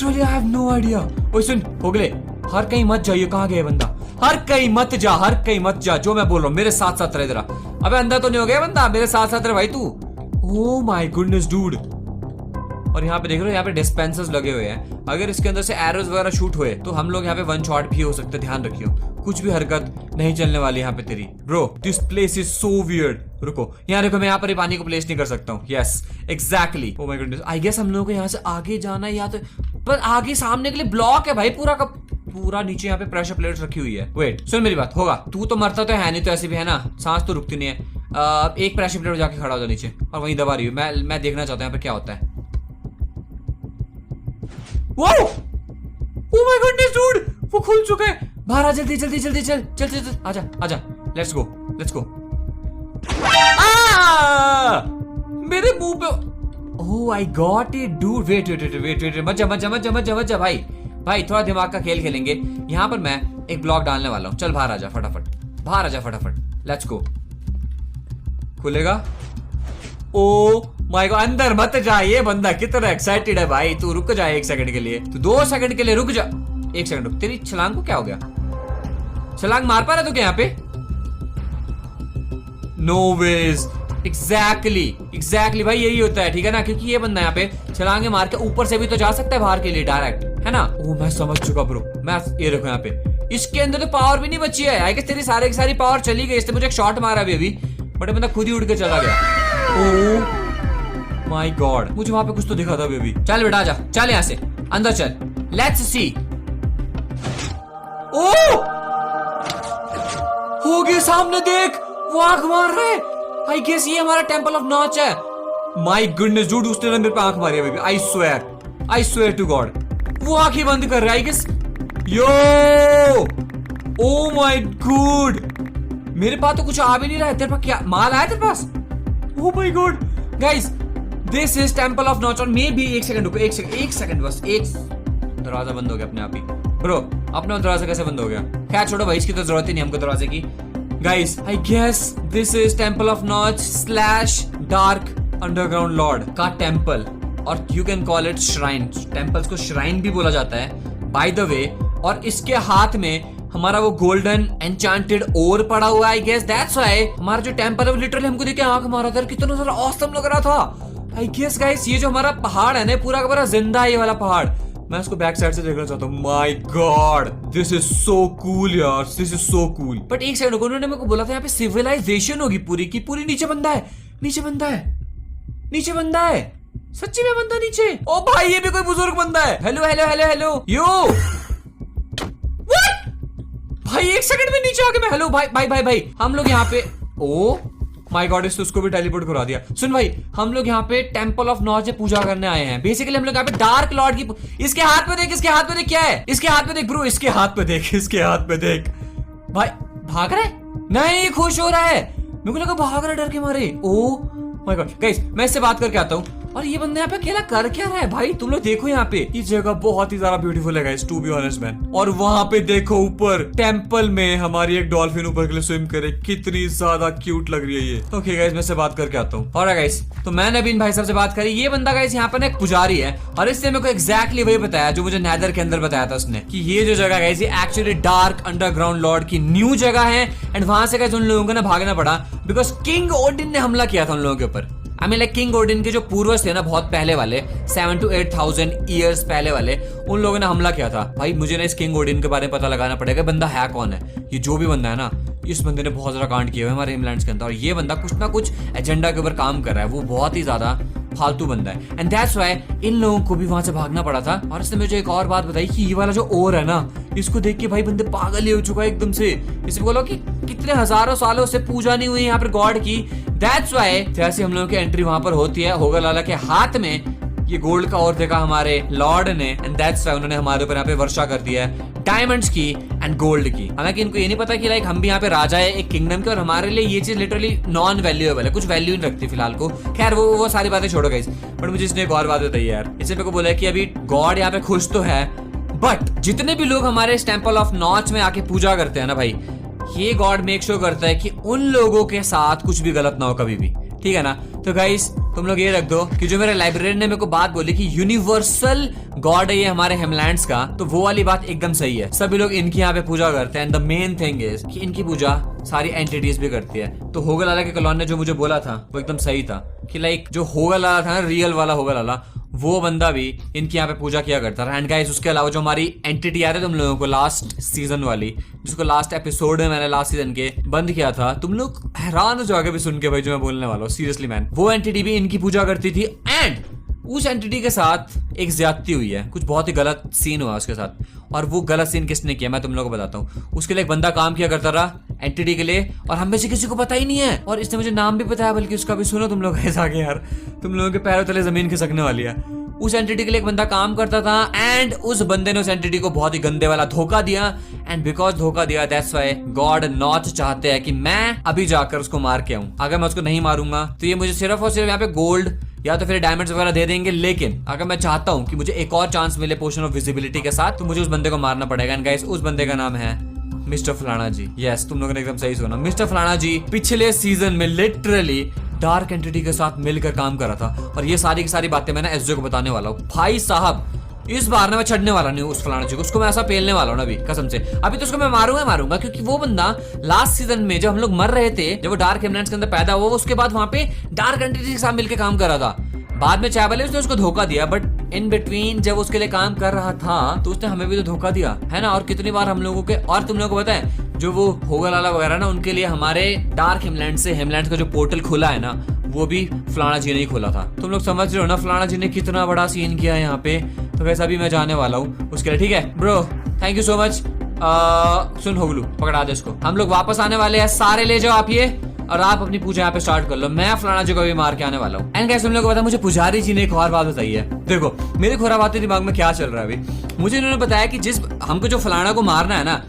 Literally I have no idea. ओए सुन होगले, हर कहीं मत जाइए। कहाँ गया बंदा? हर कहीं मत जा, हर कहीं मत जा। जो मैं बोल रहा हूँ मेरे साथ साथ रहे जरा। अबे अंदर तो नहीं हो गया बंदा? मेरे साथ साथ रहे भाई तू। Oh my goodness dude. और यहाँ पे देख रहे हो, यहाँ पे डिस्पेंसर्स लगे हुए हैं। अगर इसके अंदर से एरोज वगैरह शूट हुए तो हम लोग यहाँ पे वन शॉट भी हो सकते हैं। ध्यान रखियो, कुछ भी हरकत नहीं चलने वाली यहाँ पे तेरी। Bro this place is so weird. रुको यहाँ देखो, मैं यहाँ पर पानी को प्लेस नहीं कर सकता हूँ। Yes exactly. Oh my God, I guess हम लोगों को यहाँ से आगे जाना है या तो, पर आगे सामने के लिए ब्लॉक है भाई पूरा का पूरा। नीचे यहाँ पे प्रेशर प्लेट्स रखी हुई है। वेट सुन मेरी बात, होगा तू तो मरता तो है नहीं, तो ऐसे भी है ना, सांस तो रुकती नहीं है। एक प्रेशर प्लेट जाके खड़ा हो जा नीचे और वहीं दबा रही हूँ। मैं देखना चाहता हूँ यहाँ पे क्या होता है। Wow! Oh my goodness, dude! वो खुल चुका है। बाहर आ, जल्दी जल्दी जल्दी चल चल चल चल, आजा आजा, लेट्स गो लेट्स गो। मेरे मुंह पे। Oh I got it, dude. Wait wait wait wait, मत जा मत जा मत जा मत जा मत जा भाई। भाई थोड़ा दिमाग का खेल खेलेंगे। यहाँ पर मैं एक ब्लॉक डालने वाला हूँ। चल बाहर आजा फटाफट, बाहर आजा फटाफट, लेट्स गो। खुलेगा? ओ माय गॉड, अंदर मत जा। ये बंदा कितना एक्साइटेड है भाई। तू रुक जा 1 सेकंड के लिए, तू 2 सेकंड के लिए रुक जा। 1 सेकंड रुक। तेरी छलांग को क्या हो गया? छलांग मार पा रहा तू क्या यहाँ पे? No veg. एग्जैक्टली भाई यही होता है, ठीक है ना, क्योंकि ये बंदा यहाँ पे छलांगे मार के ऊपर से भी तो जा सकता है बाहर के लिए डायरेक्ट, है ना। ओ मैं समझ चुका ब्रो। मैं ये देखो यहाँ पे इसके अंदर तो पावर भी नहीं बची है। आई गेस तेरी सारी की सारी पावर चली गई। इसने मुझे एक शॉट मारा अभी, बट बंदा खुद ही उड़ के चला गया। ओ माय गॉड, मुझे वहां पे कुछ तो दिखा था बेबी। चल बेटा आजा, चल यहाँ से अंदर चल, लेट्स सी। ओ हो गया सामने, देख वो आंख मार रहे। आई गेस ये हमारा टेंपल ऑफ नॉच है। माय गुडनेस डूड, उसने मेरे पे आंख मारी है baby. I swear to God, वो आंख ही बंद कर रहा है I guess. Yo oh my God, मेरे पास तो कुछ आ भी नहीं रहा है। तेरे पास क्या माल आया तेरे पास? Oh my God guys, this is temple of notch. और मे बी 1 सेकंड रुको, 1 सेकंड बस। एक दरवाजा बंद हो गया अपने आप ही। ब्रो अपना दरवाजा कैसे बंद हो गया? खैर छोड़ो भाई, इसकी तो जरूरत ही नहीं हमको दरवाजे की। Guys I guess this is temple of Notch / dark underground lord का टेंपल, और you can call it shrine. Temples को श्राइन भी बोला जाता है बाय द वे। और इसके हाथ में हमारा वो गोल्डन एन्चांटेड ओर पड़ा हुआ है। आई गेस दैट्स व्हाई हमारा जो टेंपल है वो लिटरली हमको देख के आंख मारा था। कितना ज़्यादा ऑसम लग रहा था। आई गेस गाइस ये जो हमारा पहाड़ है ना, पूरा का पूरा जिंदा है ये वाला पहाड़। मैं इसको बैक साइड से देखना चाहता हूँ। My God this is so cool यार, this is so cool. But 1 second, उन्होंने मेरे को बोला था यहाँ पे सिविलाइजेशन होगी पूरी की पूरी। नीचे बंदा है, नीचे बंदा है, नीचे बंदा है, सच्ची में बंदा नीचे। ओ भाई ये भी कोई बुजुर्ग बंदा है। हेलो हेलो हेलो हेलो यो भाई 1 सेकंड में नीचे आके मैं हेलो भाई भाई भाई भाई। हम लोग यहाँ पे ओ माय गॉड, उसको भी टेलीपोर्ट करा दिया। सुन भाई, हम लोग यहाँ पे टेंपल ऑफ नॉच में पूजा करने आए हैं। बेसिकली हम लोग यहाँ पे डार्क लॉर्ड की। इसके हाथ पे देख, इसके हाथ पे देख क्या है? इसके हाथ पे देख ब्रो, इसके हाथ पे देख, इसके हाथ पे देख। भाई भाग रहा है? नहीं खुश हो रहा है। मेरे को लगा भाग रहा है डर के मारे। ओ माय गॉड गाइस, मैं इससे बात करके आता हूँ। और ये बंदा यहाँ पे अकेला कर क्या रहा है भाई? तुम लोग देखो यहाँ पे, ये जगह बहुत ही ज्यादा ब्यूटीफुल है guys, to be honest man. और वहां पे देखो ऊपर टेंपल में हमारी एक डॉल्फिन ऊपर के लिए स्विम करे। कितनी ज्यादा क्यूट लग रही है ये। ओके गाइस, मैं इससे बात करके आता हूँ। और गाइस तो मैंने अभी इन भाई साहब से बात करी। ये बंदा गाइस यहाँ पर एक पुजारी है, और इसने मेरे को एग्जैक्टली वही बताया जो मुझे नेदर के अंदर बताया था उसने, कि ये जो जगह गाइस ये एक्चुअली डार्क अंडरग्राउंड लॉर्ड की न्यू जगह है। एंड वहां से गाइस उन लोगों को ना भागना पड़ा, बिकॉज किंग ओडिन ने हमला किया था उन लोगों के ऊपर। I mean like king Odin के जो पूर्वज थे ना, बहुत पहले वाले 7 to 8,000 ईयर्स पहले वाले, उन लोगों ने हमला किया था। भाई मुझे ना इस किंग ओडिन के बारे में पता लगाना पड़ेगा, बंदा है कौन है। ये जो भी बंदा है ना, इस बंदे ने बहुत ज्यादा कांड किया है हमारे हिमलैंड्स के अंदर। और ये बंदा कुछ ना कुछ एजेंडा के ऊपर काम कर रहा है। वो बहुत ही ज्यादा फालतू बंदा है। एंड दैट्स व्हाई इन लोगों को भी वहां से भागना पड़ा था। और इसने मुझे एक और बात बताई कि ये वाला जो ओर है ना, इसको देख के भाई बंदे पागल ही हो चुका है एकदम से। इसे बोलो कि कितने हजारों सालों से पूजा नहीं हुई यहाँ पर गॉड की। दैट्स व्हाई जैसे हम लोगों की एंट्री वहां पर होती है, होगल लाला के हाथ में ये गोल्ड का और देखा हमारे लॉर्ड ने। एंड दैट्स व्हाई उन्होंने हमारे ऊपर यहाँ पे वर्षा कर दिया है डायमंड्स की एंड गोल्ड की। हालांकि इनको ये नहीं पता कि लाइक हम भी यहाँ पे राजा है एक किंगडम के, और हमारे लिए ये चीज लिटरली नॉन वैल्यूएबल है, कुछ वैल्यू नहीं रखती फिलहाल को। खैर वो सारी बातें छोड़ो गाइस। बट मुझे इसने एक और बात बताई यार। इसने मेरे को बोला कि अभी गॉड यहाँ पे खुश तो है, बट जितने भी लोग हमारे इस टेंपल ऑफ नॉच में आके पूजा करते हैं ना भाई, ये गॉड मेक श्योर करता है कि उन लोगों के साथ कुछ भी गलत ना हो कभी भी, ठीक है ना। तो गाइस तुम लोग ये रख दो कि जो मेरे लाइब्रेरियन ने मेरे को बात बोली कि यूनिवर्सल गॉड है ये हमारे हेमलैंड्स का, तो वो वाली बात एकदम सही है। सभी लोग इनकी यहाँ पे पूजा करते हैं। द मेन थिंग इज कि इनकी पूजा सारी एंटिटीज भी करती है। तो होगा लाला के कलॉन ने जो मुझे बोला था वो एकदम सही था कि लाइक जो होगा लाला था ना, रियल वाला होगा लाला, वो बंदा भी इनकी यहाँ पे पूजा किया करता था। एंड गाइस उसके अलावा जो हमारी एंटिटी आ रही तुम लोगों को लास्ट सीजन वाली, जिसको लास्ट एपिसोड में मैंने लास्ट सीजन के बंद किया था, तुम लोग हैरान हो जाओगे भी सुन के भाई जो मैं बोलने वाला हूँ। सीरियसली मैन, वो एंटिटी भी इनकी पूजा करती थी। एंड उस एंटिटी के साथ एक ज्यादती हुई है, कुछ बहुत ही गलत सीन हुआ उसके साथ। और वो गलत सीन किसने किया मैं तुम लोगों को बताता हूँ। उसके लिए एक बंदा काम किया करता रहा एंटिटी के लिए, और हम में से किसी को पता ही नहीं है। और इसने मुझे नाम भी बताया, बल्कि उसका भी सुनो तुम लोग ऐसा आगे यार, तुम लोगों के पैरों तले जमीन खिसकने वाली है। उस एंटिटी के लिए एक बंदा काम करता था एंड उस बंदे ने उस एंटिटी को बहुत ही गंदे वाला धोखा दिया। एंड बिकॉज धोखा दिया, दैट्स व्हाई गॉड नॉच चाहते हैं कि मैं अभी जाकर उसको मार के आऊं। अगर मैं उसको नहीं मारूंगा तो ये मुझे सिर्फ और सिर्फ यहाँ पे गोल्ड या तो फिर डायमंड्स वगैरह दे देंगे। लेकिन अगर मैं चाहता हूं कि मुझे एक और चांस मिले पोशन ऑफ विजिबिलिटी के साथ, तो मुझे उस बंदे को मारना पड़ेगा। एंड गाइस उस बंदे का नाम है मिस्टर फलाना जी। यस, तुम लोगों ने एकदम सही सुना, मिस्टर फलाना जी पिछले सीजन में लिटरली डार्क एंटिटी के साथ मिलकर काम कर रहा था। और ये सारी की सारी बातें मैंने एसजे को बताने वाला हूँ। भाई साहब इस बार ना मैं छड़ने वाला नहीं हूँ उस फलाना जी को, उसको मैं ऐसा पेलने वाला हूँ ना अभी कसम से। अभी तो उसको मैं मारूंगा क्योंकि वो बंदा लास्ट सीजन में जब हम लोग मर रहे थे, जब वो डार्क एमनेंट्स के अंदर पैदा हुआ, उसके बाद वहां पे डार्क एंटिटी के साथ मिलकर काम कर रहा था। बाद में चाहे भले उसने उसको धोखा दिया, बट इन बिटवीन जब उसके लिए काम कर रहा था तो उसने हमें भी तो धोखा दिया है ना। और कितनी बार हम लोगों के, और तुम लोगों को पता है जो वो होगा लाला वगैरह ना, उनके लिए हमारे डार्क हिमलैंड से हेमलैंड का जो पोर्टल खुला है ना, वो भी फलाना जी ने ही खोला था। तुम लोग समझ रहे हो ना फलाना जी ने कितना बड़ा सीन किया है यहाँ पे। तो वैसा भी मैं जाने वाला हूँ उसके लिए, ठीक है bro, thank you so much. सुन होगलू पकड़ा दे इसको, हम लोग वापस आने वाले हैं, सारे ले जाओ आप ये, और आप अपनी पूजा यहाँ पे स्टार्ट कर लो। मैं फलाना जी को भी मार के आने वाला हूँ। एंड गाइस तुम लोगों को पता, मुझे पुजारी जी ने एक और बात बताई है। देखो मेरे खुराबाती दिमाग में क्या चल रहा है अभी। मुझे इन्होंने बताया कि जिस हमको जो फलाना को मारना है ना,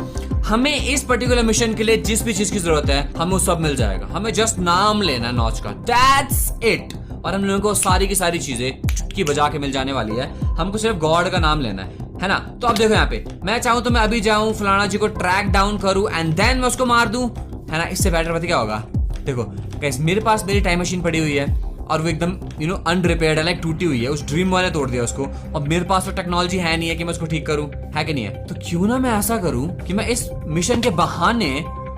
हमें इस पर्टिकुलर मिशन के लिए जिस भी चीज की जरूरत है हमें वो सब मिल जाएगा। हमें जस्ट नाम लेना है नॉच का, दैट्स इट। और हम लोगों को सारी की सारी चीजें चुटकी बजा के मिल जाने वाली है। हमको सिर्फ गॉड का नाम लेना है ना। तो अब देखो यहाँ पे मैं चाहूँ तो मैं अभी जाऊँ फलाना जी को ट्रैक डाउन करूँ एंड देन मैं उसको मार दूं, है ना। इससे बेटर पता क्या होगा, देखो गाइस मेरे पास मेरी टाइम मशीन पड़ी हुई है और वो एकदम अनरिपेयर्ड है, लाइक टूटी हुई है। उस ड्रीम बॉय ने तोड़ दिया उसको, और मेरे पास तो टेक्नोलॉजी है नहीं है कि मैं उसको ठीक करूं, है कि नहीं है। तो क्यों ना मैं ऐसा करूं कि मैं इस मिशन के बहाने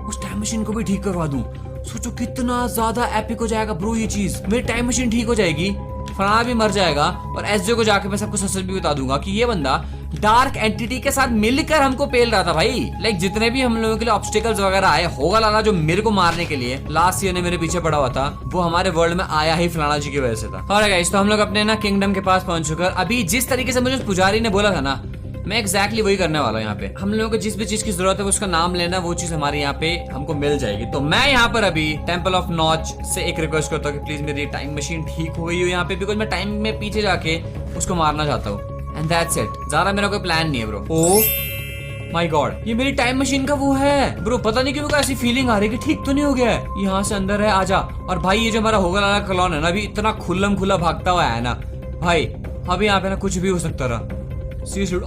उस टाइम मशीन को भी ठीक करवा दूं। सोचो कितना ज्यादा एपिक हो जाएगा ब्रो ये चीज। मेरी टाइम मशीन ठीक हो जाएगी, फलाना भी मर जाएगा, और एसजे को जाके मैं सबको सच भी बता दूंगा कि ये बंदा डार्क एंटिटी के साथ मिलकर हमको पेल रहा था भाई। लाइक जितने भी हम लोगों के लिए ऑब्स्टिकल्स वगैरह आए, होगा लाला जो मेरे को मारने के लिए लास्ट ईयर ने मेरे पीछे पड़ा हुआ था, वो हमारे वर्ल्ड में आया ही फलाना जी की वजह से था। और गाइस तो हम लोग अपने ना किंगडम के पास पहुंच चुके हैं। अभी जिस तरीके से मुझे पुजारी ने बोला था ना, मैं एग्जैक्टली वही करने वाला हूँ। यहाँ पे हम लोगों को जिस भी चीज की जरूरत है उसका नाम लेना, वो चीज हमारे यहाँ पे हमको मिल जाएगी। तो मैं यहाँ पर अभी टेंपल ऑफ नॉच से एक रिक्वेस्ट करता हूँ कि प्लीज मेरी टाइम मशीन ठीक हो गई हो यहाँ पे, बिकॉज मैं टाइम में पीछे जाके उसको मारना चाहता हूँ। एंड दैट्स इट, ज्यादा मेरा कोई प्लान नहीं है ब्रो। ओह माय गॉड, ये मेरी टाइम मशीन का वो है ब्रो। पता नहीं क्यों मेरे को ऐसी फीलिंग आ रही है कि ठीक तो नहीं हो गया है। यहाँ से अंदर है, आजा। और भाई ये जो हमारा होगा लाला कलॉन है ना, अभी इतना खुल्लम खुला भागता हुआ है ना भाई, अभी यहाँ पे ना कुछ भी हो सकता रहा।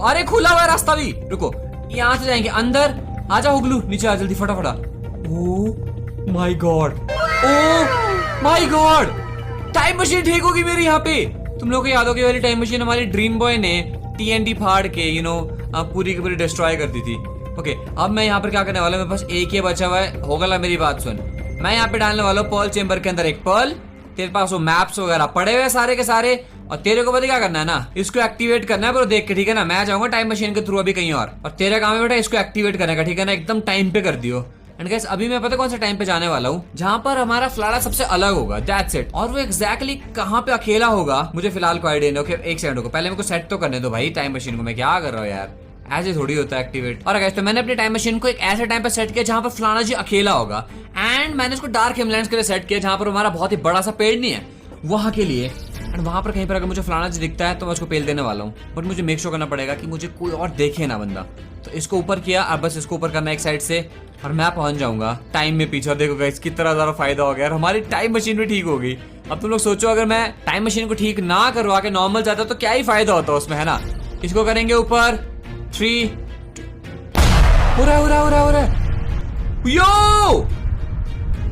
अरे खुला हुआ रास्ता भी, रुको यहाँ से जाएंगे अंदर। आजा हुगलू नीचे आ जल्दी फटाफटा। Oh my God, oh my God, time machine ठीक होगी मेरी यहाँ पे। तुम लोग को याद होगी वाली टाइम मशीन हमारी ड्रीम बॉय ने TNT फाड़ के पूरी की पूरी डिस्ट्रॉय कर दी थी। ओके अब मैं यहाँ पर क्या करने वाला हूँ, मेरे पास एक ही बचा हुआ है। होगा ला मेरी बात सुन, मैं यहाँ पे डालने वाला हूँ पर्ल चेम्बर के अंदर एक पर्ल। तेरे पास वो मैप्स वगैरह पड़े हुए सारे के सारे, और तेरे को पता क्या करना है ना, इसको एक्टिवेट करना है ब्रो देख के, ठीक है ना। मैं जाऊंगा टाइम मशीन के थ्रू अभी कहीं और तेरा काम है बेटा इसको एक्टिवेट करने का, ठीक है ना। एकदम टाइम पे कर दियो। एंड गाइस अभी मैं पता कौन सा टाइम पे जाने वाला हूँ, जहाँ पर हमारा फ्लाड़ा सबसे अलग होगा, दैट्स इट। और वो एग्जैक्टली कहाँ पे अकेला होगा मुझे फिलहाल कोई आइडिया नहीं। ओके एक सेकंड को पहले मेरे को सेट तो करने दो भाई टाइम मशीन को। मैं क्या कर रहा हूँ यार, ऐसे थोड़ी होता है एक्टिवेट। और गाइस तो मैंने अपनी टाइम मशीन को एक ऐसे टाइम पे सेट किया जहाँ पर फलाना जी अकेला होगा, एंड मैंने उसको डार्क हिमलैंड्स के लिए सेट किया जहाँ पर हमारा बहुत ही बड़ा सा पेड़ नहीं है वहां के लिए। एंड वहां पर कहीं पर अगर मुझे फलाना जी दिखता है तो मैं उसको पेल देने वाला हूँ, बट मुझे मेक श्योर करना पड़ेगा कि मुझे कोई और देखे ना बंदा। तो इसको ऊपर किया, अब बस इसको ऊपर करना एक साइड से, और मैं पहुंच जाऊंगा टाइम में पीछे। देखो गाइस कितना ज्यादा फायदा हो गया, हमारी टाइम मशीन भी ठीक हो गई। अब तुम लोग सोचो अगर मैं टाइम मशीन को ठीक ना करवा के नॉर्मल जाता तो क्या ही फायदा होता उसमें, है ना। इसको करेंगे ऊपर 3 हो रहा है। यो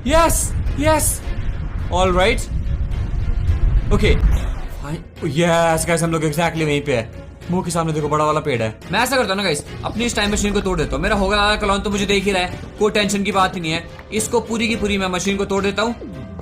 yes all right okay yes guys, हम लोग एग्जैक्टली वहीं पे है। मुंह के सामने देखो बड़ा वाला पेड़ है। मैं ऐसा करता हूँ ना गाइस, अपनी इस टाइम मशीन को तोड़ देता हूँ। मेरा होगा वाला क्लॉन तो मुझे देख ही रहा है, कोई टेंशन की बात ही नहीं है। इसको पूरी की पूरी मैं मशीन को तोड़ देता हूँ।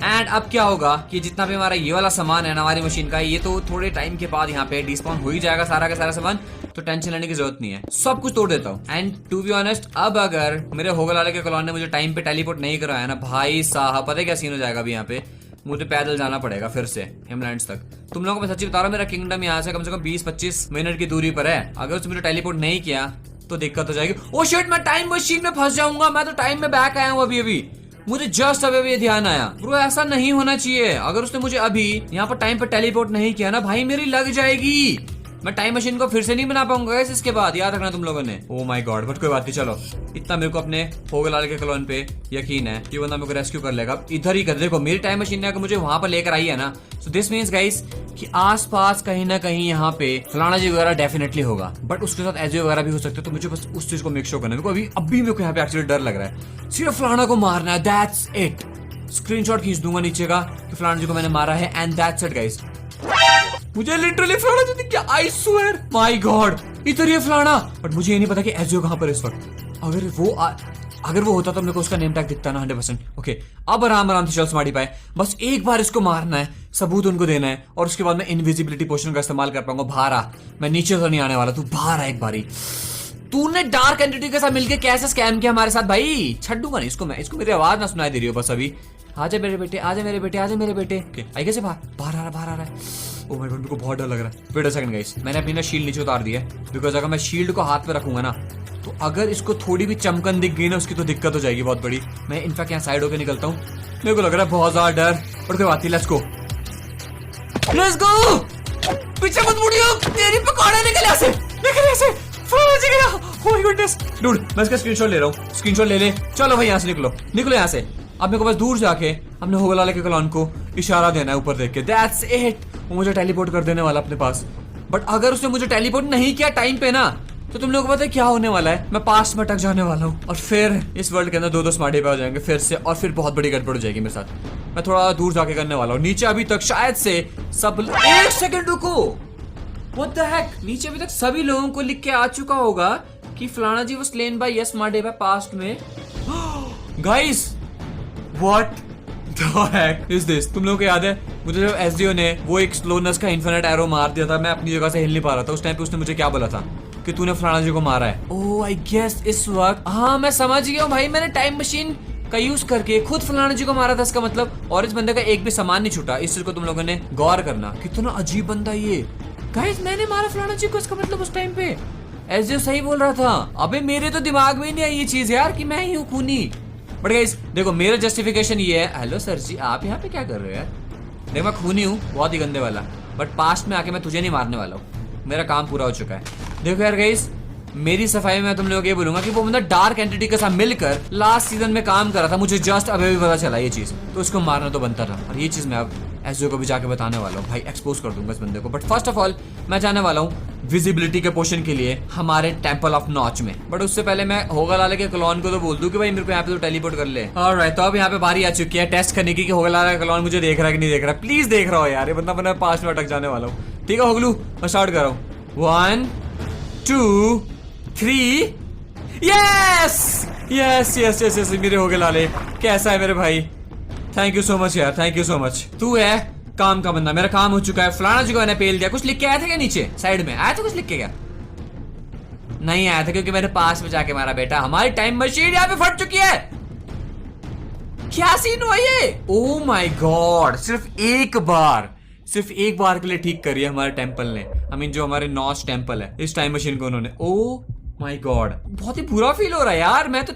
एंड अब क्या होगा कि जितना भी हमारा ये वाला सामान है ना हमारी मशीन का, ये तो थोड़े टाइम के बाद यहाँ पे डिस्पॉन हो ही जाएगा सारा का सारा सामान, तो टेंशन लेने की जरूरत नहीं है। सब कुछ तोड़ देता हूँ। एंड टू बी ऑनेस्ट, अब अगर मेरे होगल वाले के क्लॉन ने मुझे टाइम पे टेलीपोर्ट नहीं कराया ना भाई साहब, पता है क्या सीन हो जाएगा अभी यहाँ पे। मुझे पैदल जाना पड़ेगा फिर से हिमलैंड्स तक। तुम लोगों को मैं सच्ची बता रहा हूँ, मेरा किंगडम यहाँ से कम 20-25 मिनट की दूरी पर है। अगर उसने मुझे टेलीपोर्ट नहीं किया तो दिक्कत हो जाएगी। ओ शिट, मैं टाइम मशीन में फंस जाऊंगा। मैं तो टाइम में बैक आया हूँ अभी। मुझे जस्ट अभी ध्यान आया। ब्रो ऐसा नहीं होना चाहिए। अगर उसने मुझे अभी यहाँ पर टाइम पर टेलीपोर्ट नहीं किया ना भाई, मेरी लग जाएगी। मैं टाइम मशीन को फिर से नहीं बना पाऊंगा इसके बाद, याद रखना तुम लोगों ने। ओ माय गॉड, बट कोई बात नहीं। चलो, इतना मेरे को अपने होगल वाले के क्लोन पे यकीन है कि बंदा मेरे को रेस्क्यू कर लेगा। इधर ही कर, देखो मेरी टाइम मशीन ने अगर मुझे वहां पर लेकर आई है ना, सो दिस मींस गाइस कि आसपास कहीं ना कहीं यहाँ पे फलाना जी वगैरह डेफिनेटली होगा, बट उसके साथ एजे वगैरह भी हो सकते हैं। तो मुझे बस उस चीज को मेक श्योर करना है। अभी मेरे को यहाँ पे एक्चुअली डर लग रहा है। सिर्फ फलाना को मारना है, दैट्स इट। स्क्रीनशॉट खींच दूंगा नीचे का कि फलाना जी को मैंने मारा है, एंड दैट्स इट गाइस। मुझे लिटरली फलाना जी दिख गया, आई स्वेयर माय गॉड, इधर ये फलाना। बट मुझे ये नहीं पता कि एजियो कहां पर है इस वक्त। अगर वो होता तो मेरे को उसका नेम टैग दिखता ना 100%। ओके, अब आराम से चल स्मार्टी पाए। बस एक बार इसको मारना है, सबूत उनको देना है, और उसके बाद मैं इनविजिबिलिटी पोशन का इस्तेमाल कर पाऊंगा। बाहर आ, मैं नीचे तो नहीं आने वाला, तू बाहर आ एक बारी। तूने डार्क एंटिटी के साथ मिलकर कैसे स्कैम किया हमारे साथ भाई? छड्डूंगा नहीं इसको मैं। इसको मेरी आवाज ना सुनाई दे रही हो बस अभी। आजा मेरे बेटे, आजा मेरे बेटे, आजा मेरे बेटे। आई कैसे बाहर आ रहा है। ओ माय गॉड, मेरे को बहुत डर लग रहा है। वेट अ सेकंड गाइस, मैंने अपनी ना शील्ड नीचे उतार दी है, बिकॉज अगर मैं शील्ड को हाथ पे रखूंगा ना, तो अगर इसको थोड़ी भी चमकन दिख गई ना उसकी, तो दिक्कत हो जाएगी बहुत बड़ी। मैं इनफैक्ट यहाँ साइड होकर निकलता हूँ। मेरे को लग रहा है बहुत ज्यादा डर, पर कोई बात नहीं। Let's go. पीछे मत मुड़ियो, तेरी पकौड़ा निकल ऐसे। Oh my goodness, dude, मैं इसका स्क्रीनशॉट ले रहा हूँ। स्क्रीनशॉट ले। चलो भाई यहाँ से निकलो यहाँ से। अब मेरे को बस दूर जाके हमने होगल वाले के क्लॉन को इशारा देना है ऊपर देख के। That's it. वो मुझे टेलीपोर्ट कर देने वाला अपने पास। बट अगर उसने मुझे टेलीपोर्ट नहीं किया टाइम पे ना, तो तुम लोगों को पता है क्या होने वाला है? मैं पास्ट में अटक जाने वाला हूँ, और फिर इस वर्ल्ड के अंदर 2 स्मार्टी पे हो जाएंगे फिर से, और फिर बहुत बड़ी गड़बड़ हो जाएगी मेरे साथ। मैं थोड़ा दूर जाके करने वाला हूँ। नीचे अभी तक शायद से सब, 1 सेकंड रुको, व्हाट द हेक, नीचे अभी तक सभी लोगों को लिख के आ चुका होगा कि फलाना जी वो स्लेन बाय यस स्मार्टी पे पास्ट में। Guys, what the heck is this? तुम लोगों को याद है मुझे जब एसडीओ ने वो एक स्लोनेस का इन्फिनिट एरो मार दिया था, मैं अपनी जगह से हिल नहीं पा रहा था। उस टाइम पे उसने मुझे क्या बोला था कि तूने फलाना जी को मारा है। ओह आई गेस इस वक्त, हाँ मैं समझ गया हूँ भाई, मैंने टाइम मशीन का यूज करके खुद फलाना जी को मारा था इसका मतलब। और इस बंदे का एक भी सामान नहीं छूटा। इस चीज को तुम लोगों ने गौर करना, कितना अजीब बंदा ये। गाइस, मैंने मारा फलाना जी को, इसका मतलब उस टाइम पे एसडीओ सही बोल रहा था। अबे मेरे तो दिमाग में ही नहीं आई ये चीज यार कि मैं ही हूँ खूनी। बट गाइस देखो, मेरा जस्टिफिकेशन ये है। हेलो सर जी, आप यहाँ पे क्या कर रहे हो यार? देखो मैं खूनी हूँ, बहुत ही गंदे वाला, बट पास्ट में आके मैं तुझे नहीं मारने वाला हूँ। मेरा काम पूरा हो चुका है। देखो यार गाइस, मेरी सफाई में मैं तुम लोगों को ये बोलूंगा कि वो बंदा डार्क एंटिटी के साथ मिलकर लास्ट सीजन में काम कर रहा था। मुझे जस्ट अभी भी पता चला ये चीज, तो उसको मारना तो बनता था। और ये चीज मैं अब एसडीओ को भी जाके बताने वाला हूँ भाई, एक्सपोज कर दूंगा इस बंदे को। बट फर्स्ट ऑफ ऑल मैं जाने वाला हूँ विजिबिलिटी के पोशन के लिए हमारे टेंपल ऑफ नॉच में। बट उससे पहले मैं होगल वाले के क्लॉन को तो बोल दूं कि भाई मेरे को यहाँ पे तो टेलीपोर्ट कर ले। ऑलराइट, तो अब यहाँ पे बारी आ चुकी है टेस्ट करने की कि होगल वाला का क्लॉन मुझे देख रहा है कि नहीं देख रहा। प्लीज देख रहा हो यार, ये बंदा मैं 5 मिनट अटक जाने वाला हूँ। ठीक है होगलू, मैं स्टार्ट कर रहा हूँ। 1 2 3 yes yes yes yes yes. मेरे होगल वाले कैसा है मेरे भाई? थैंक यू सो मच यार, थैंक यू सो मच। तू है काम का बंदा, मेरा काम हो चुका है। फलाना जी को मैंने पेल दिया। कुछ लिख के आया था क्या नीचे साइड में? आया था कुछ लिख के? क्या नहीं आया था, क्योंकि मेरे पास में जाके मारा बेटा। हमारी टाइम मशीन यहाँ पे फट चुकी है। क्या सीन हुआ ये? ओ माय गॉड, सिर्फ एक बार के लिए ठीक करी है हमारे टेंपल ने। आई मीन जो हमारे नॉच टेंपल है, इस टाइम मशीन को उन्होंने। ओ माय गॉड, बहुत ही बुरा फील हो रहा है यार। मैं तो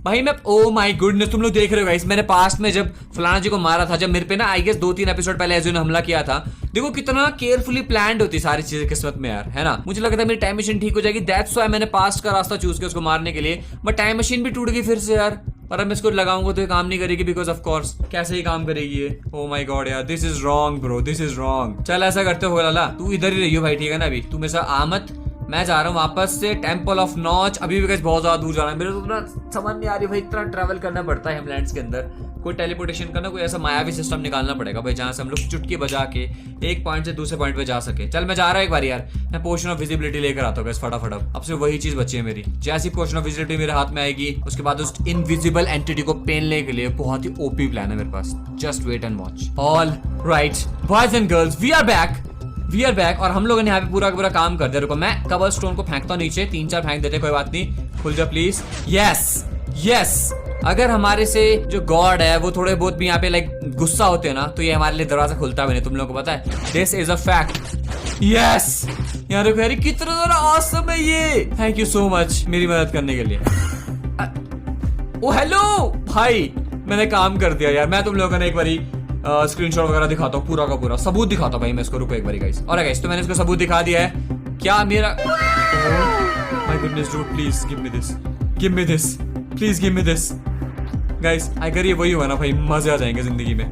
भाई मैं, ओ माय गुडनेस, तुम लोग देख रहे हो गाइस, मैंने पास्ट में जब फलाना जी को मारा था, जब मेरे पे ना आई गेस 2-3 एपिसोड पहले एसडीओ ने हमला किया था। देखो कितना केयरफुली प्लान्ड होती सारी चीजें किस्मत में यार, है ना। मुझे लगा था मेरी टाइम मशीन ठीक हो जाएगी, दैट्स व्हाई मैंने पास्ट का रास्ता चूज किया उसको मारने के लिए। बट टाइम मशीन भी टूट गई फिर से यार। और अब मैं इसको लगाऊंगा तो ये काम नहीं करेगी, बिकॉज ऑफ कोर्स कैसे ही काम करेगी ये। ओ माय गॉड यार, this is wrong bro, this is wrong. चल ऐसा करते हो लाला, तू इधर ही रहियो भाई, ठीक है ना। अभी तू मेरे साथ आमत, मैं जा रहा हूँ वापस से टेंपल ऑफ नॉच। अभी भी बहुत ज्यादा दूर जाना है मेरे को, तो समझ नहीं आ रही भाई, इतना ट्रैवल करना पड़ता है हिमलैंड्स के अंदर। कोई टेलीपोर्टेशन का ना कोई ऐसा मायावी सिस्टम निकालना पड़ेगा भाई, जहां से हम लोग चुटकी बजा के एक पॉइंट से दूसरे पॉइंट पे जा सके। चल मैं जा रहा हूँ एक बार यार, मैं पोशन ऑफ विजिबिलिटी लेकर आता हूँ फटाफट। अब सिर्फ वही चीज बची है मेरी। जैसी पोशन ऑफ विजिबिलिटी मेरे हाथ में आएगी उसके बाद उस इनविजिबल एंटिटी को पेलने के लिए बहुत ही ओपी प्लान है मेरे पास। Just wait and watch. All right boys and girls, we are back और हम लोगों ने यहाँ पे पूरा का पूरा काम कर दिया। रुको मैं कवर स्टोन को फेंकता हूँ नीचे, 3-4 फेंक देते, कोई बात नहीं। खुल जा प्लीज। यस अगर हमारे से जो गॉड है वो थोड़े बहुत भी यहाँ पे लाइक गुस्सा होते हैं ना, तो ये हमारे लिए दरवाजा खुलता भी नहीं। तुम लोगों को पता है, this is a fact. Yes यार देखो यार कितना ज़्यादा ऑसम है ये। थैंक यू सो मच मेरी मदद करने के लिए। ओ हेलो भाई, मैंने काम कर दिया यार। मैं तुम लोगों ने एक बारी स्क्रीनशॉट वगैरह दिखाता हूँ, पूरा का पूरा सबूत दिखाता हूँ भाई मैं इसको। रुको एक बारी गाइस। और गाइस तो मैंने इसको सबूत दिखा दिया है। क्या मेरा my goodness dude, please give me this please give me this guys. अगर ये वही हुआ ना भाई, मजे आ जाएंगे जिंदगी में।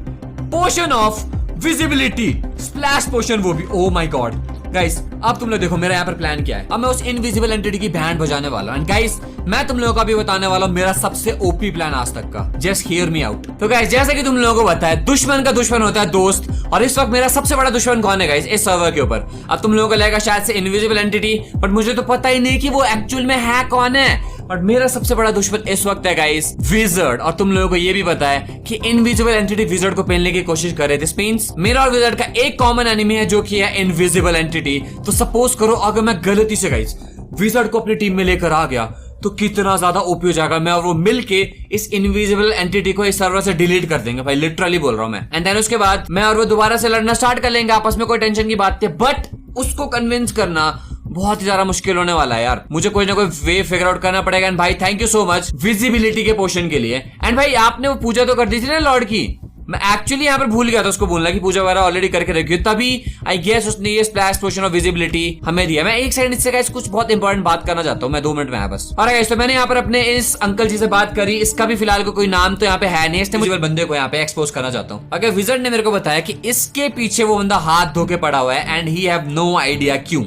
पोशन ऑफ विजिबिलिटी स्प्लैश पोशन, वो भी। ओ माय गॉड गाइस, अब तुम लोग देखो मेरा यहाँ पर प्लान क्या है। अब मैं उस इनविजिबल एंटिटी की बैंड बजाने वाला हूँ। एंड गाइस मैं तुम लोगों को भी बताने वाला हूँ मेरा सबसे ओपी प्लान आज तक का। Just hear me out. तो गाइस जैसे कि तुम लोगों को पता है, दुश्मन का दुश्मन होता है दोस्त। और इस वक्त मेरा सबसे बड़ा दुश्मन कौन है गाइस इस सर्वर के ऊपर? अब तुम लोगों को लगेगा शायद से इनविजिबल एंटिटी, बट मुझे तो पता ही नहीं कि वो एक्चुअल में है कौन है। और मेरा सबसे बड़ा दुश्मन इस वक्त है गाइस विजर्ड। और तुम लोगों को ये भी पता है कि इनविजिबल एंटिटी विजर्ड को पहनने की कोशिश करे। दिस मींस मेरा और विजर्ड का एक कॉमन एनिमी है जो कि है इनविजिबल एंटिटी। तो सपोज करो अगर मैं गलती से गाइस विजर्ड को अपनी टीम में लेकर आ गया तो कितना ज्यादा ओपी हो जाएगा। मैं और वो मिलके इस इनविजिबल एंटिटी को इस सर्वर से डिलीट कर देंगे भाई, लिटरली बोल रहा हूं मैं। एंड देन उसके बाद मैं और वो दोबारा से लड़ना स्टार्ट कर लेंगे आपस में, कोई टेंशन की बात नहीं। बट उसको कन्विंस करना बहुत ही ज्यादा मुश्किल होने वाला है यार। मुझे कोई ना कोई वे फिगर आउट करना पड़ेगा। एंड भाई thank you so much visibility के पोशन के लिए। एंड भाई आपने वो पूजा तो कर दी थी ना लॉर्ड की, मैं एक्चुअली यहाँ पर भूल गया था उसको बोलना कि पूजा वगैरह ऑलरेडी करके रखी, तभी आई गेस उसने ये स्प्लैश पोशन ऑफ विजिबिलिटी हमें दिया। मैं एक सेकंड इससे गाइस कुछ बहुत इंपॉर्टेंट बात करना चाहता हूँ, मैं 2 मिनट में आया बस। और गाइस तो मैंने यहाँ पर अपने इस अंकल जी से बात करी। इसका भी फिलहाल कोई नाम तो यहाँ पे है नहीं, इसने मुझे बंदे को यहाँ पे एक्सपोज करना चाहता हूँ। अगर विजर्ड ने मेरे को बताया कि इसके पीछे वो बंदा हाथ धो के पड़ा हुआ है and he have no idea क्यों।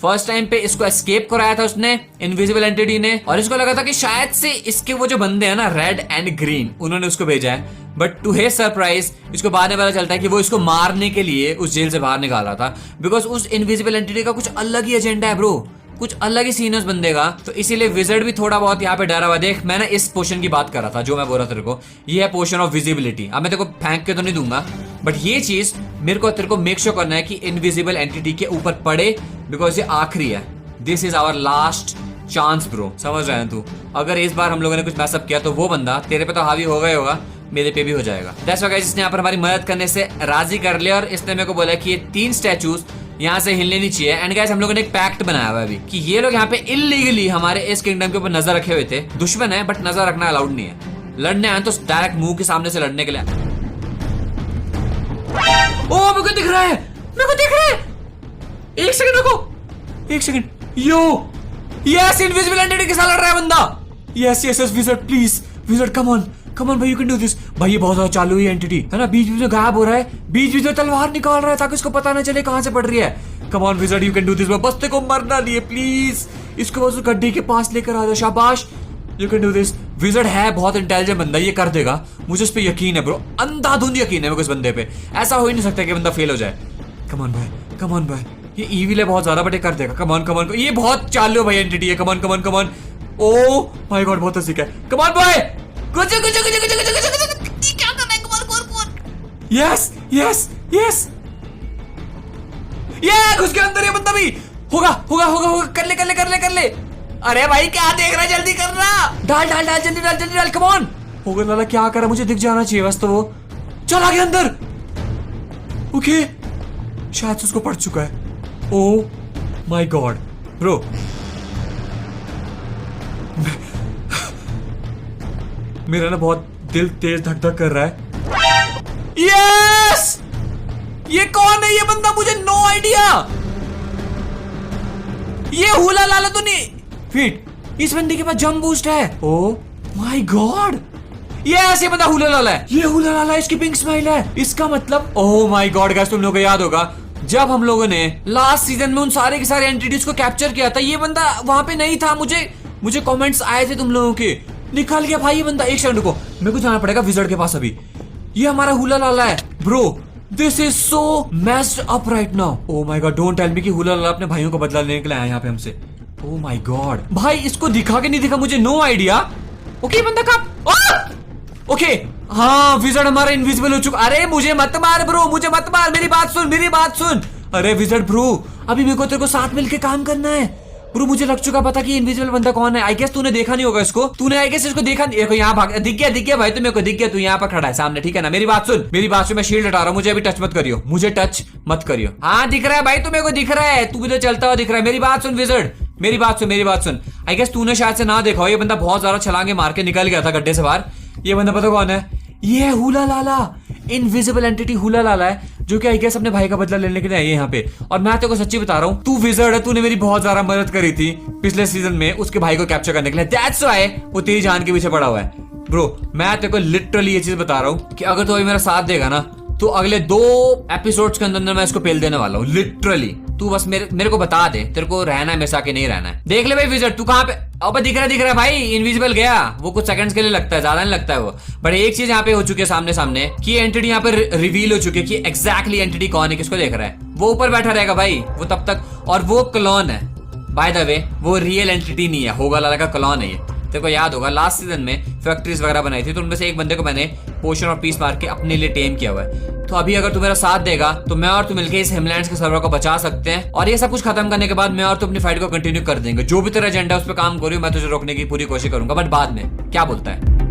फर्स्ट टाइम पे इसको एस्केप कराया था उसने इनविजिबल एंटिटी ने, और इसको लगा था कि शायद से इसके वो जो बंदे हैं ना रेड एंड ग्रीन, उन्होंने उसको भेजा है। बट टू हिज सरप्राइज इसको बाद में पता चलता है कि वो इसको मारने के लिए उस जेल से बाहर निकाल रहा था। बिकॉज उस इनविजिबल एंटिटी का कुछ अलग ही एजेंडा है ब्रो, कुछ अलग ही सीन है उस बंदे का। तो इसीलिए विजर्ड भी थोड़ा बहुत यहाँ पे डरा हुआ। देख मैंने इस पोशन की बात कर रहा था जो मैं बोल रहा था तेरे को, ये है पोशन ऑफ विजिबिलिटी। अब मैं तेरे को फेंक के तो नहीं दूंगा, बट ये चीज मेरे को तेरे को मेक श्योर करना है कि इनविजिबल एंटिटी के ऊपर पड़े, बिकॉज ये आखिरी है। This is our last chance bro, समझ रहे हैं तू? अगर इस बार हम लोगों ने कुछ मैसअप किया तो वो बंदा तेरे पे तो हावी होगा ही होगा, मेरे पे भी हो जाएगा। दैट्स व्हाई इसने यहाँ पर हमारी मदद करने से राजी कर लिया। और इसने मेरे को बोला कि ये 3 स्टैचूज यहाँ से हिलने नहीं चाहिए। एंड गाइस हम लोगों ने एक पैक्ट बनाया हुआ है अभी कि ये लोग यहाँ पे इलीगली हमारे इस किंगडम के ऊपर नजर रखे हुए थे। दुश्मन है बट नजर रखना अलाउड नहीं है। लड़ने आए तो डायरेक्ट मुंह के सामने से लड़ने के लिए। ओ मेरे को दिख रहा है, मेरे को दिख रहा है। एक सेकंड रुको, एक सेकंड। यो यस इनविजिबल एंटिटी के साथ लड़ रहा है बंदा। Yes yes yes wizard please, wizard come on भाई, यू कैन डू दिस। भाई ये बहुत ज्यादा चालू हुई एंटिटी है ना, बीच बीच में गायब हो रहा है, बीच बीच में तलवार निकाल रहा है ताकि उसको पता ना चले कहां से पड़ रही है। Come on wizard you can do this. बस तेरे को मरना नहीं है प्लीज, इसको बस उस गड्ढे के पास लेकर आ जाओ। शाबाश, you can do this. Wizard है बहुत इंटेलिजेंट बंदा, ये कर देगा, मुझे उस पर यकीन है ब्रो, अंधाधुंध यकीन है मेरे को इस बंदे पे। ऐसा हो ही नहीं सकता कि बंदा फेल हो जाए। कम ऑन भाई, कम ऑन भाई, ये ईविल है बहुत ज्यादा बट ये कर देगा। कम ऑन, ये बहुत चालू है भाई एंटिटी है। Come on. O my God बहुत हंसी है। कम ऑन भाई, कुछ क्या करना है? Come on. यस ये घुस के अंदर, ये बंदा भी होगा। कर ले। अरे भाई क्या देख रहा है, जल्दी करना। डाल जल्दी डाल। कम ऑन होगा लाला, क्या कर रहा, मुझे दिख जाना चाहिए बस। तो वो चल आगे अंदर। ओके शायद से उसको पड़ चुका है। ओ माय गॉड ब्रो, मेरा ना बहुत दिल तेज धक कर रहा है। यस ये कौन है ये बंदा, मुझे नो आइडिया। ये हुला लाला तो नहीं फिट, इस बंदे के पास जंप बूस्ट है। ओ माय गॉड यस ये बंदा हुला लाला है। ये हुला लाला, इसकी पिंक स्माइल है। इसका मतलब ओह माय गॉड गाइस, तुम लोगों को याद होगा जब हम लोगों ने लास्ट सीजन में उन सारे के सारे एंटिटीज को कैप्चर किया था, ये बंदा वहां पे नहीं था। मुझे कमेंट्स आए थे तुम लोगों के, निकल गया भाई ये बंदा। एक सेकंड रुको, मेरे को जाना पड़ेगा विजर्ड के पास अभी। ये हमारा हुला लाला है bro. This is so messed up right now. Oh my god, don't tell me कि हुला लाला अपने भाइयों को बदला लेने के लिए आया यहाँ पे हमसे। ओह माय गॉड भाई, इसको दिखा के नहीं दिखा मुझे, नो आइडिया। ओके बंदा कब, ओके हाँ विज़ार्ड हमारा इनविजिबल हो चुका। अरे मुझे मत मार ब्रो, मुझे मत मार, मेरी बात सुन, मेरी बात सुन। अरे विज़ार्ड ब्रो, अभी मेरे को तेरे को साथ मिलके काम करना है ब्रो। मुझे लग चुका पता कि इनविजिबल बंदा कौन है। आई गेस तूने देखा नहीं होगा इसको, तूने आई गेस इसको देखा नहीं। देखो यहाँ भाग, दिख गया भाई, तो मेरे को दिख गया, तू यहाँ पर खड़ा है सामने, ठीक है ना। मेरी बात सुन, मेरी बात सुन, मैं शील्ड हटा रहा हूँ, मुझे अभी टच मत करियो, मुझे टच मत करियो। हाँ दिख रहा है भाई, तू मेरे को दिख रहा है, तू मुझे चलता हुआ दिख रहा है। मेरी बात सुन विज़ार्ड, मेरी बात सुन, मेरी बात सुन। आई गेस तूने शायद से ना देखा हो, ये बंदा बहुत ज्यादा छलांगे मार के निकल गया था गड्ढे से बाहर। ये बंदा पता कौन है? ये हुला लाला, इनविजिबल एंटिटी हुला लाला है, जो कि आई गेस अपने भाई का बदला लेने के लिए आई है यहाँ पे। और मैं तेरे को सच्ची बता रहा हूँ, तू विज़ार्ड है, तूने मेरी बहुत ज्यादा मदद करी थी पिछले सीजन में उसके भाई को कैप्चर करने के लिए। दैट्स व्हाई वो तेरी जान के पीछे पड़ा हुआ है ब्रो। मैं तेरे को लिटरली ये चीज बता रहा हूँ कि अगर तू अभी मेरा साथ देगा ना, तो अगले 2 एपिसोड्स के अंदर मैं इसको पेल देने वाला हूँ लिटरली। तू बस मेरे को बता दे, तेरे को रहना है मेरे साथ के नहीं रहना है। देख ले भाई विज़ार्ड, तू कहाँ पे? अब दिख रहा है भाई, इनविजिबल गया वो, कुछ सेकंड्स के लिए लगता है, ज्यादा नहीं लगता है वो। बट एक चीज यहाँ पे हो चुकी है सामने सामने कि एंटिटी यहाँ पे रिवील हो चुकी है कि एग्जैक्टली एंटिटी कौन है, किसको देख रहा है। वो ऊपर बैठा रहेगा भाई वो तब तक, और वो क्लोन है बाय द वे, वो रियल एंटिटी नहीं है, होगा लाला का क्लोन है ये। तेरे को याद होगा लास्ट सीजन में फैक्ट्रीज वगैरह बनाई थी, तो उनमें से एक बंदे को मैंने पोशन और पीस मार के अपने लिए टेम किया हुआ है। तो अभी अगर तू मेरा साथ देगा तो मैं और तू मिलके इस हिमलैंड्स के सर्वर को बचा सकते हैं, और ये सब कुछ खत्म करने के बाद मैं और तू अपनी फाइट को कंटिन्यू कर देंगे। जो भी तेरा एजेंडा उस पर काम करूँ, मैं तुझे रोकने की पूरी कोशिश करूंगा, बट बाद में। क्या बोलता है?